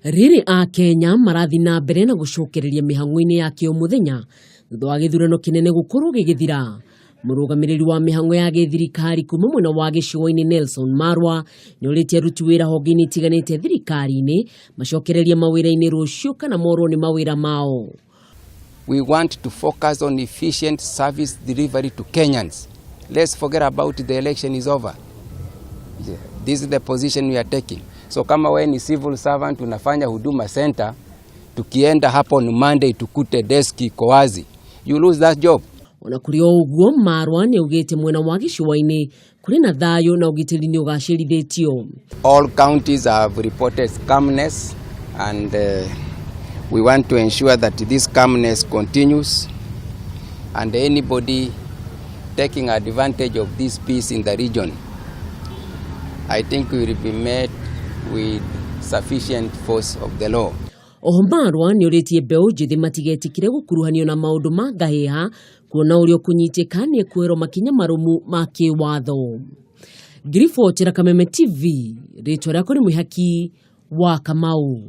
Riri a Kenya marathi na mbere na gucokereria mihang'o-ini ya kio muthenya thutha wa githurano kinene gukorwo gigithira. Murugamiriri wa mihango ya githirikari kuma mwena wa gicigo-ini Nelson Marwa ni uritie aruti wira honge-ini itiganite thirikari-ini macokererie mawira-ini rucio kana morwo ni mawira mao. We want to focus on efficient service delivery to Kenyans. Let's forget about the election is over. This is the position we are taking. So kama wewe ni civil servant unafanya Huduma Center, tukienda hapo on Monday tukute deski iko wazi, you lose that job. Ona kuri o uguo Marwa ni ugite mwena wa gicua-ini kuri na thayo na ugitiri ni ugacirithitio. All counties have reported calmness and we want to ensure that this calmness continues and anybody taking advantage of this peace in the region, I think we will be met with sufficient force of the law. Marwa ni uritie mbeu njithi matigetikire gukuruhanio na maundu ma ngahiha kuona urio kunyitika ni kwero makinya marumu ma kiwatho. Grifo Kameme TV, ritwa riakwa ni Mwihaki wa Kamau.